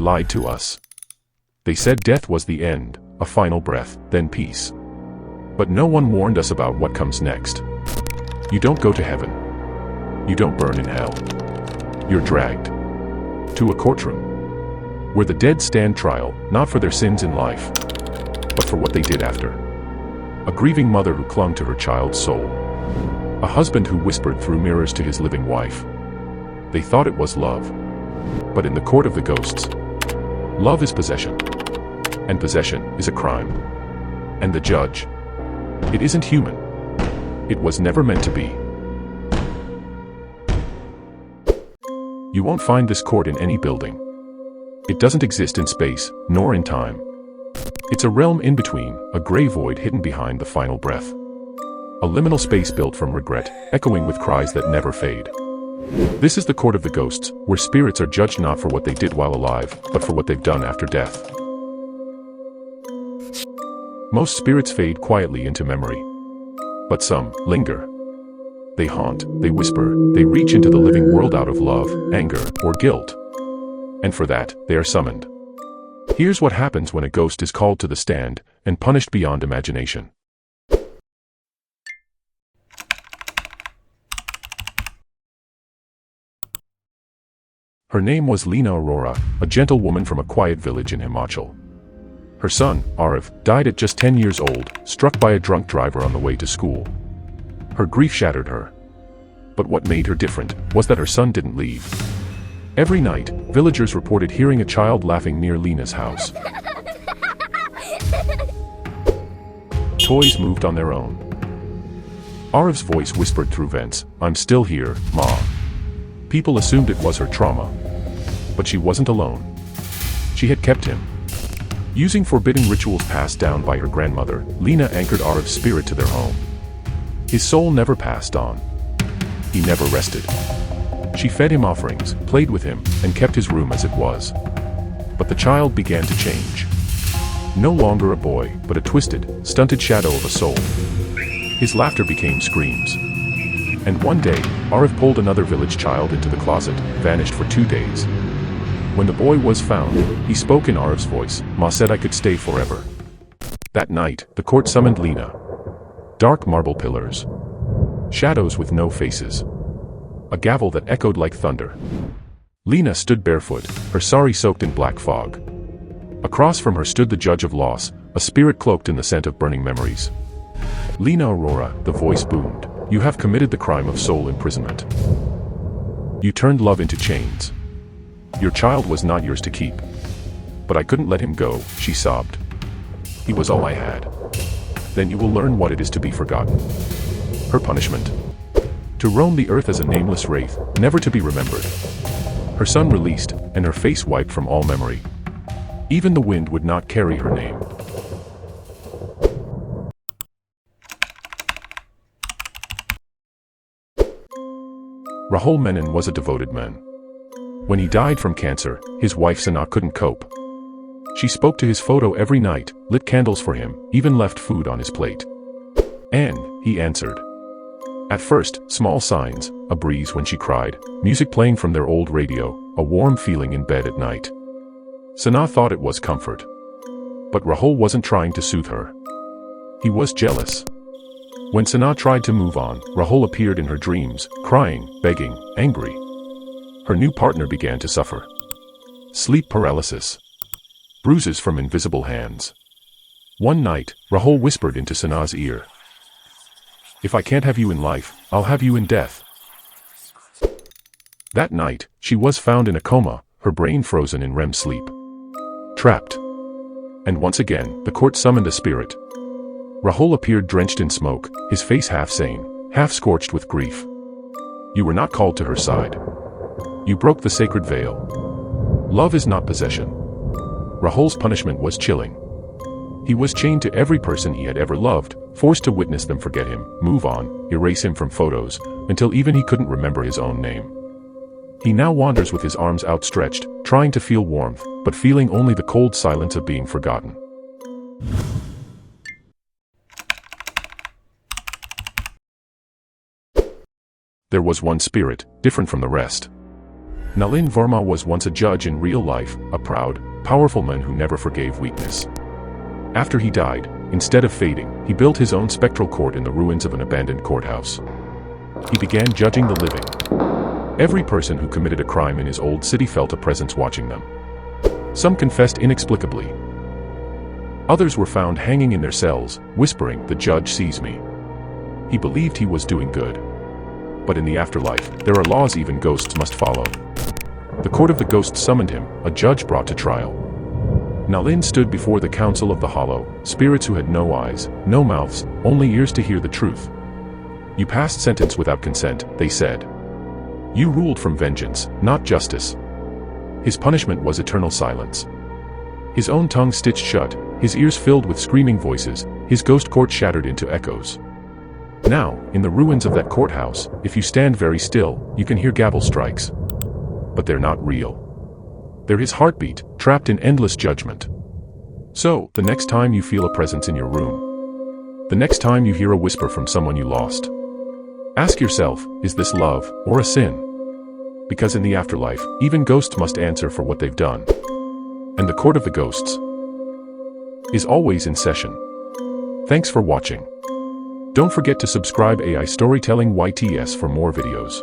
lied to us. They said death was the end, a final breath, then peace. But no one warned us about what comes next. You don't go to heaven. You don't burn in hell. You're dragged to a courtroom where the dead stand trial, not for their sins in life, but for what they did after. A grieving mother who clung to her child's soul. A husband who whispered through mirrors to his living wife. They thought it was love. But in the court of the ghosts, love is possession. And possession is a crime. And the judge, it isn't human. It was never meant to be. You won't find this court in any building. It doesn't exist in space, nor in time. It's a realm in between, a gray void hidden behind the final breath. A liminal space built from regret, echoing with cries that never fade. This is the court of the ghosts, where spirits are judged not for what they did while alive, but for what they've done after death. Most spirits fade quietly into memory. But some linger. They haunt, they whisper, they reach into the living world out of love, anger, or guilt. And for that, they are summoned. Here's what happens when a ghost is called to the stand, and punished beyond imagination. Her name was Lena Aurora, a gentle woman from a quiet village in Himachal. Her son, Arav, died at just 10 years old, struck by a drunk driver on the way to school. Her grief shattered her. But what made her different was that her son didn't leave. Every night, villagers reported hearing a child laughing near Lena's house. Toys moved on their own. Arav's voice whispered through vents, "I'm still here, Ma." People assumed it was her trauma. But she wasn't alone. She had kept him. Using forbidden rituals passed down by her grandmother, Lena anchored Arav's spirit to their home. His soul never passed on. He never rested. She fed him offerings, played with him, and kept his room as it was. But the child began to change. No longer a boy, but a twisted, stunted shadow of a soul. His laughter became screams. And one day, Arav pulled another village child into the closet, vanished for 2 days. When the boy was found, he spoke in Arav's voice, "Ma said I could stay forever." That night, the court summoned Lena. Dark marble pillars. Shadows with no faces. A gavel that echoed like thunder. Lena stood barefoot, her sari soaked in black fog. Across from her stood the judge of loss, a spirit cloaked in the scent of burning memories. "Lena Aurora," the voice boomed, "you have committed the crime of soul imprisonment. You turned love into chains. Your child was not yours to keep. But I couldn't let him go," she sobbed. "He was all I had. Then you will learn what it is to be forgotten." Her punishment? To roam the earth as a nameless wraith, never to be remembered. Her son released, and her face wiped from all memory. Even the wind would not carry her name. Rahul Menon was a devoted man. When he died from cancer, his wife Sana couldn't cope. She spoke to his photo every night, lit candles for him, even left food on his plate. And he answered. At first, small signs, a breeze when she cried, music playing from their old radio, a warm feeling in bed at night. Sana thought it was comfort. But Rahul wasn't trying to soothe her. He was jealous. When Sana tried to move on, Rahul appeared in her dreams, crying, begging, angry. Her new partner began to suffer. Sleep paralysis. Bruises from invisible hands. One night, Rahul whispered into Sana's ear. "If I can't have you in life, I'll have you in death." That night, she was found in a coma, her brain frozen in REM sleep. Trapped. And once again, the court summoned a spirit. Rahul appeared drenched in smoke, his face half sane, half scorched with grief. You were not called to her side. You broke the sacred veil. Love is not possession. Rahul's punishment was chilling. He was chained to every person he had ever loved, forced to witness them forget him, move on, erase him from photos, until even he couldn't remember his own name. He now wanders with his arms outstretched, trying to feel warmth, but feeling only the cold silence of being forgotten. There was one spirit, different from the rest. Nalin Varma was once a judge in real life, a proud, powerful man who never forgave weakness. After he died, instead of fading, he built his own spectral court in the ruins of an abandoned courthouse. He began judging the living. Every person who committed a crime in his old city felt a presence watching them. Some confessed inexplicably. Others were found hanging in their cells, whispering, "The judge sees me." He believed he was doing good. But in the afterlife, there are laws even ghosts must follow. The court of the ghosts summoned him, a judge brought to trial. Nalin stood before the council of the hollow, spirits who had no eyes, no mouths, only ears to hear the truth. "You passed sentence without consent," they said. "You ruled from vengeance, not justice." His punishment was eternal silence. His own tongue stitched shut, his ears filled with screaming voices, his ghost court shattered into echoes. Now, in the ruins of that courthouse, if you stand very still, you can hear gavel strikes. But they're not real. They're his heartbeat, trapped in endless judgment. So, the next time you feel a presence in your room, the next time you hear a whisper from someone you lost, ask yourself, is this love, or a sin? Because in the afterlife, even ghosts must answer for what they've done. And the court of the ghosts is always in session. Thanks for watching. Don't forget to subscribe AI Storytelling YTS for more videos.